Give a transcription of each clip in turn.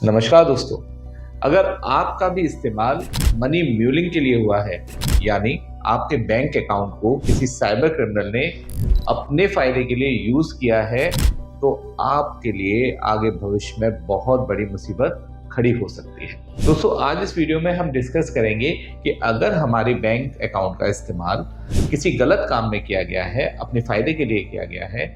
नमस्कार दोस्तों। अगर आपका भी इस्तेमाल मनी म्यूलिंग के लिए हुआ है, यानी आपके बैंक अकाउंट को किसी साइबर क्रिमिनल ने अपने फायदे के लिए यूज किया है, तो आपके लिए आगे भविष्य में बहुत बड़ी मुसीबत खड़ी हो सकती है। दोस्तों, आज इस वीडियो में हम डिस्कस करेंगे कि अगर हमारे बैंक अकाउंट का इस्तेमाल किसी गलत काम में किया गया है, अपने फायदे के लिए किया गया है,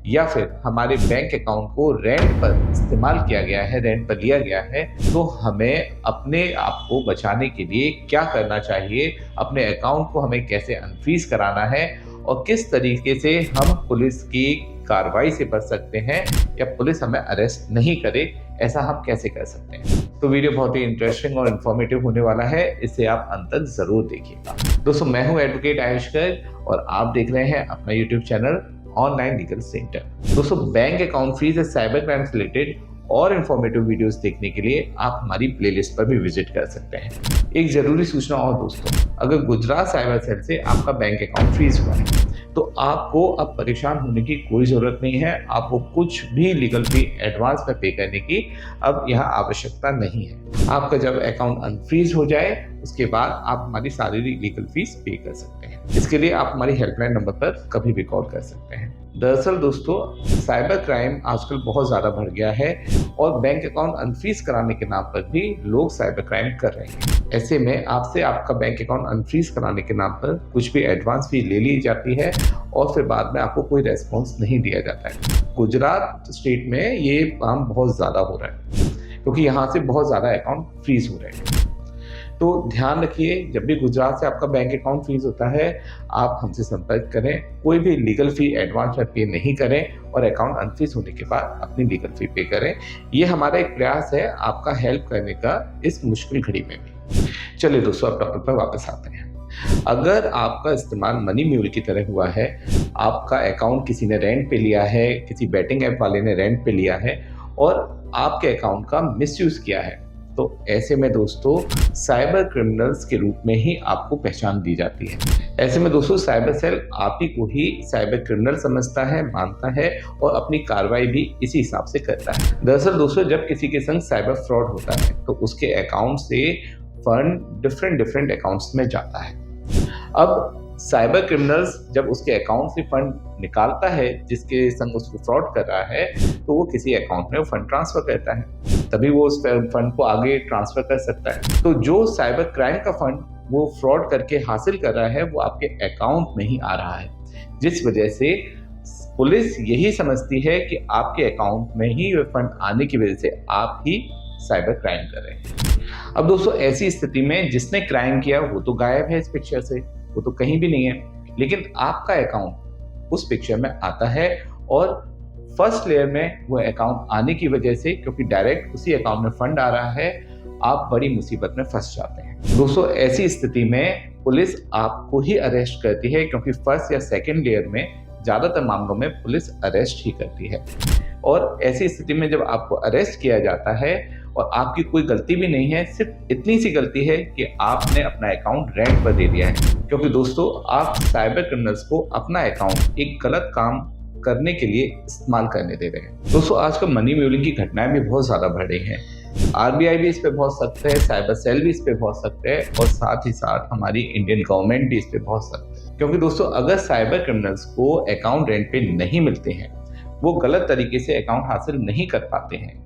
या फिर हमारे बैंक अकाउंट को रेंट पर इस्तेमाल किया गया है, रेंट पर लिया गया है, तो हमें अपने आप को बचाने के लिए क्या करना चाहिए, अपने अकाउंट को हमें कैसे अनफ्रीज कराना है और किस तरीके से हम पुलिस की कार्रवाई से बच सकते हैं या पुलिस हमें अरेस्ट नहीं करे, ऐसा हम कैसे कर सकते हैं। तो वीडियो बहुत ही इंटरेस्टिंग और इन्फॉर्मेटिव होने वाला है, इसे आप अंत तक जरूर देखिएगा। दोस्तों, मैं हूं एडवोकेट आयुष गर्ग और आप देख रहे हैं अपना YouTube channel online legal centre. दोस्तों, बैंक अकाउंट फ्रीज या साइबर क्राइम से रिलेटेड और इन्फॉर्मेटिव वीडियोस देखने के लिए आप हमारी प्लेलिस्ट पर भी विजिट कर सकते हैं। एक जरूरी सूचना और दोस्तों, अगर गुजरात साइबर सेल से आपका बैंक अकाउंट फ्रीज हुआ है तो आपको अब परेशान होने की कोई जरूरत नहीं है। आपको कुछ भी लीगल फी एडवांस में पे करने की अब यहाँ आवश्यकता नहीं है। आपका जब अकाउंट अनफ्रीज हो जाए उसके बाद आप हमारी सारी लीगल फीस पे कर सकते हैं। इसके लिए आप हमारी हेल्पलाइन नंबर पर कभी भी कॉल कर सकते हैं। दरअसल दोस्तों, साइबर क्राइम आजकल बहुत ज़्यादा बढ़ गया है और बैंक अकाउंट अनफ्रीज कराने के नाम पर भी लोग साइबर क्राइम कर रहे हैं। ऐसे में आपसे आपका बैंक अकाउंट अनफ्रीज कराने के नाम पर कुछ भी एडवांस फी ले ली जाती है और फिर बाद में आपको कोई रेस्पॉन्स नहीं दिया जाता है। गुजरात स्टेट में ये काम बहुत ज़्यादा हो रहा है क्योंकि यहाँ से बहुत ज़्यादा अकाउंट फ्रीज हो रहे हैं। तो ध्यान रखिए, जब भी गुजरात से आपका बैंक अकाउंट फ्रीज होता है, आप हमसे संपर्क करें। कोई भी लीगल फी एडवांस में पे नहीं करें और अकाउंट अनफ्रीज होने के बाद अपनी लीगल फी पे करें। ये हमारा एक प्रयास है आपका हेल्प करने का इस मुश्किल घड़ी में भी। चलिए दोस्तों, अब टॉपिक पर वापस आते हैं। अगर आपका इस्तेमाल मनी म्यूल की तरह हुआ है, आपका अकाउंट किसी ने रेंट पे लिया है, किसी बेटिंग ऐप वाले ने रेंट पे लिया है और आपके अकाउंट का मिसयूज किया है, तो ऐसे में दोस्तों साइबर क्रिमिनल्स के रूप में ही आपको पहचान दी जाती है। ऐसे में दोस्तों साइबर सेल आप ही को ही साइबर क्रिमिनल समझता है, मानता है और अपनी कार्रवाई भी इसी हिसाब से करता है। दरअसल दोस्तों, जब किसी के संग साइबर फ्रॉड होता है तो उसके अकाउंट से फंड डिफरेंट अकाउंट्स में जाता है। अब साइबर क्रिमिनल्स जब उसके अकाउंट से फंड निकालता है जिसके संग उसको फ्रॉड कर रहा है, तो वो किसी अकाउंट में फंड ट्रांसफर करता है, तभी वो उस फंड को आगे ट्रांसफर कर सकता है। तो जो साइबर क्राइम का फंड वो फ्रॉड करके हासिल कर रहा है वो आपके अकाउंट में ही आ रहा है, जिस वजह से पुलिस यही समझती है कि आपके अकाउंट में ही वो फंड आने की वजह से आप ही साइबर क्राइम कर रहे हैं। अब दोस्तों, ऐसी स्थिति में जिसने क्राइम किया वो तो गायब है इस पिक्चर से, वो तो कहीं भी नहीं है, लेकिन आपका अकाउंट उस पिक्चर में आता है और फर्स्ट लेयर में वो अकाउंट आने की वजह से, क्योंकि डायरेक्ट उसी अकाउंट में फंड आ रहा है, आप बड़ी मुसीबत में फंस जाते हैं। दोस्तों, ऐसी स्थिति में पुलिस आपको ही अरेस्ट करती है, क्योंकि फर्स्ट या सेकेंड लेयर में ज़्यादातर मामलों में पुलिस अरेस्ट ही करती है। और ऐसी स्थिति में जब आपको अरेस्ट किया जाता है और आपकी कोई गलती भी नहीं है, सिर्फ इतनी सी गलती है कि आपने अपना अकाउंट रेंट पर दे दिया है, क्योंकि दोस्तों आप साइबर क्रिमिनल्स को अपना अकाउंट एक गलत काम करने के लिए इस्तेमाल करने दे रहे हैं। दोस्तों, आजकल मनी म्यूलिंग की घटनाएं भी बहुत ज़्यादा बढ़ रही हैं। आरबीआई भी इस पे बहुत सख्त है, साइबर सेल भी इस पे बहुत सख्त है और साथ ही साथ हमारी इंडियन गवर्नमेंट भी इस पे बहुत सख्त है। क्योंकि दोस्तों, अगर साइबर क्रिमिनल्स को अकाउंट रेंट पे नहीं मिलते हैं, वो गलत तरीके से अकाउंट हासिल नहीं कर पाते हैं,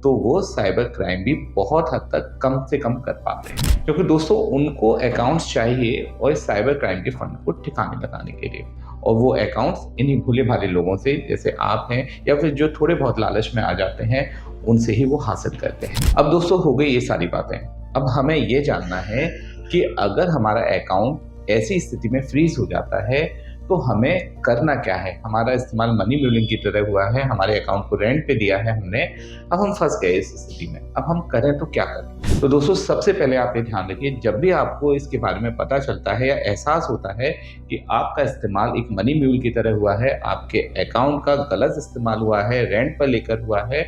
तो वो साइबर क्राइम भी बहुत हद तक कम से कम कर पाते हैं। क्योंकि दोस्तों उनको अकाउंट्स चाहिए और इस साइबर क्राइम के फंड को ठिकाने लगाने के लिए, और वो अकाउंट्स इन्हीं भोले भाले लोगों से, जैसे आप हैं या फिर जो थोड़े बहुत लालच में आ जाते हैं, उनसे ही वो हासिल करते हैं। अब दोस्तों, हो गई ये सारी बातें। अब हमें ये जानना है कि अगर हमारा अकाउंट ऐसी स्थिति में फ्रीज हो जाता है तो हमें करना क्या है। हमारा इस्तेमाल मनी म्यूलिंग की तरह हुआ है, हमारे अकाउंट को रेंट पे दिया है हमने, अब हम फंस गए इस स्थिति में, अब हम करें तो क्या करें। तो दोस्तों, सबसे पहले आप ये ध्यान रखिए, जब भी आपको इसके बारे में पता चलता है या एहसास होता है कि आपका इस्तेमाल एक मनी म्यूल की तरह हुआ है, आपके अकाउंट का गलत इस्तेमाल हुआ है, रेंट पर लेकर हुआ है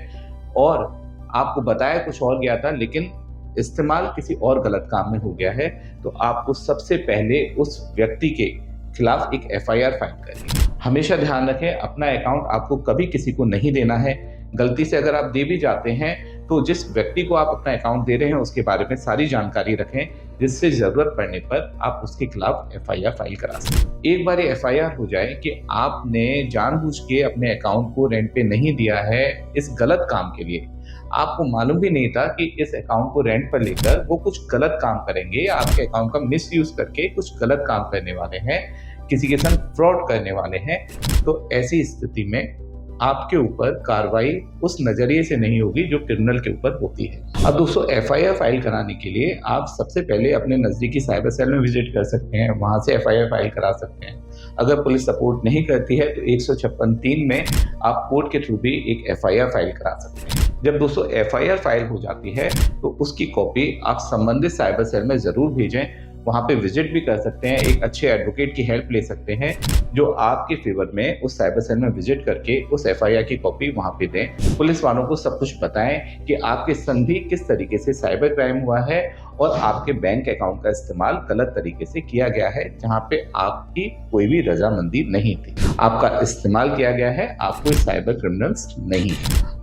और आपको बताया कुछ और गया था लेकिन इस्तेमाल किसी और गलत काम में हो गया है, तो आपको सबसे पहले उस व्यक्ति के खिलाफ एक एफआईआर फाइल करें। हमेशा ध्यान रखें, अपना अकाउंट आपको कभी किसी को नहीं देना है। गलती से अगर आप दे भी जाते हैं तो जिस व्यक्ति को आप अपना अकाउंट दे रहे हैं उसके बारे में सारी जानकारी रखें, जिससे जरूरत पड़ने पर आप उसके खिलाफ एफआईआर फाइल करा सकें। एक बार ये एफआईआर हो जाए कि आपने जानबूझ के अपने अकाउंट को रेंट पे नहीं दिया है इस गलत काम के लिए, आपको मालूम भी नहीं था कि इस अकाउंट को रेंट पर लेकर वो कुछ गलत काम करेंगे, आपके अकाउंट का मिसयूज करके कुछ गलत काम करने वाले हैं, किसी के साथ फ्रॉड करने वाले हैं, तो ऐसी स्थिति में आपके ऊपर कार्रवाई उस नजरिए से नहीं होगी जो क्रिमिनल के ऊपर होती है। अब दोस्तों, एफआईआर फाइल कराने के लिए आप सबसे पहले अपने नज़दीकी साइबर सेल में विजिट कर सकते हैं, वहां से एफआईआर फाइल करा सकते हैं। अगर पुलिस सपोर्ट नहीं करती है तो 156(3) में आप कोर्ट के थ्रू भी एक एफआईआर फाइल करा सकते हैं। जब दोस्तों एफआईआर फाइल हो जाती है तो उसकी कॉपी आप संबंधित साइबर सेल में ज़रूर भेजें। वहाँ पे विजिट भी कर सकते हैं, एक अच्छे एडवोकेट की हेल्प ले सकते हैं जो आपके फेवर में उस साइबर सेल में विजिट करके उस एफआईआर की कॉपी वहाँ पे दें। पुलिस वालों को सब कुछ बताएं कि आपके संग भी किस तरीके से साइबर क्राइम हुआ है और आपके बैंक अकाउंट का इस्तेमाल गलत तरीके से किया गया है, जहाँ पे आपकी कोई भी रजामंदी नहीं थी, आपका इस्तेमाल किया गया है, आप कोई साइबर क्रिमिनल्स नहीं।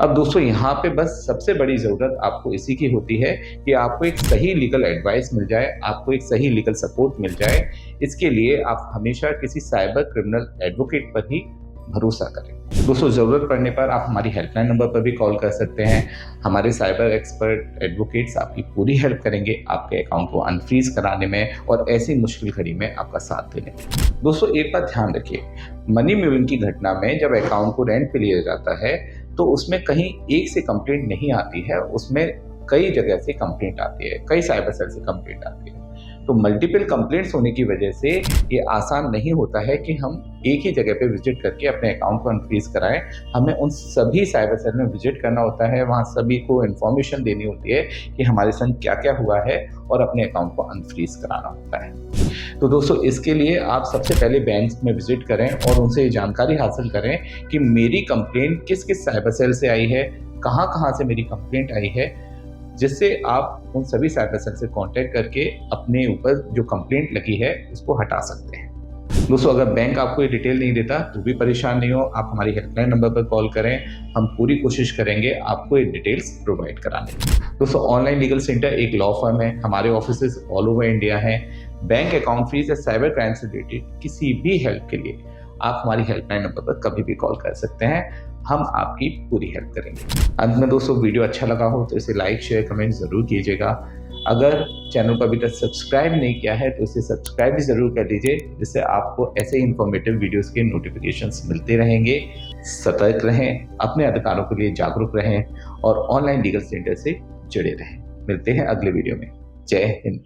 अब दोस्तों, यहाँ पे बस सबसे बड़ी ज़रूरत आपको इसी की होती है कि आपको एक सही लीगल एडवाइस मिल जाए, आपको एक सही लीगल सपोर्ट मिल जाए। इसके लिए आप हमेशा किसी साइबर क्रिमिनल एडवोकेट पर ही भरोसा करें। दोस्तों, ज़रूरत पड़ने पर आप हमारी हेल्पलाइन नंबर पर भी कॉल कर सकते हैं। हमारे साइबर एक्सपर्ट एडवोकेट्स आपकी पूरी हेल्प करेंगे आपके अकाउंट को अनफ्रीज कराने में और ऐसी मुश्किल घड़ी में आपका साथ देने में। दोस्तों, एक बात ध्यान रखिए, मनी म्यूलिंग की घटना में जब अकाउंट को रेंट पे लिया जाता है तो उसमें कहीं एक से कंप्लेंट नहीं आती है, उसमें कई जगह से कंप्लेंट आती है, कई साइबर सेल से कंप्लेंट आती है। तो मल्टीपल कंप्लेंट्स होने की वजह से ये आसान नहीं होता है कि हम एक ही जगह पे विजिट करके अपने अकाउंट को अनफ्रीज कराएं। हमें उन सभी साइबर सेल में विजिट करना होता है, वहाँ सभी को इन्फॉर्मेशन देनी होती है कि हमारे संग क्या क्या हुआ है और अपने अकाउंट को अनफ्रीज कराना होता है। तो दोस्तों, इसके लिए आप सबसे पहले बैंक में विजिट करें और उनसे जानकारी हासिल करें कि मेरी कंप्लेंट किस किस साइबर सेल से आई है, कहाँ कहाँ से मेरी कंप्लेंट आई है, जिससे आप उन सभी साइबर सेल से कांटेक्ट करके अपने ऊपर जो कंप्लेंट लगी है उसको हटा सकते हैं। दोस्तों, अगर बैंक आपको ये डिटेल नहीं देता तो भी परेशान नहीं हो, आप हमारी हेल्पलाइन नंबर पर कॉल करें, हम पूरी कोशिश करेंगे आपको ये डिटेल्स प्रोवाइड कराने की। दोस्तों, ऑनलाइन लीगल सेंटर एक लॉ फर्म है, हमारे ऑफिसेज ऑल ओवर इंडिया हैं। बैंक अकाउंट फ्रीज या साइबर क्राइम से रिलेटेड किसी भी हेल्प के लिए आप हमारी हेल्पलाइन नंबर पर कभी भी कॉल कर सकते हैं, हम आपकी पूरी हेल्प करेंगे। अंत में दोस्तों, वीडियो अच्छा लगा हो तो इसे लाइक शेयर कमेंट ज़रूर कीजिएगा। अगर चैनल को अभी तक सब्सक्राइब नहीं किया है तो इसे सब्सक्राइब भी ज़रूर कर लीजिए, जिससे आपको ऐसे इंफॉर्मेटिव वीडियोस के नोटिफिकेशंस मिलते रहेंगे। सतर्क रहें, अपने अधिकारों के लिए जागरूक रहें और ऑनलाइन लीगल सेंटर से जुड़े रहें। मिलते हैं अगले वीडियो में। जय हिंद।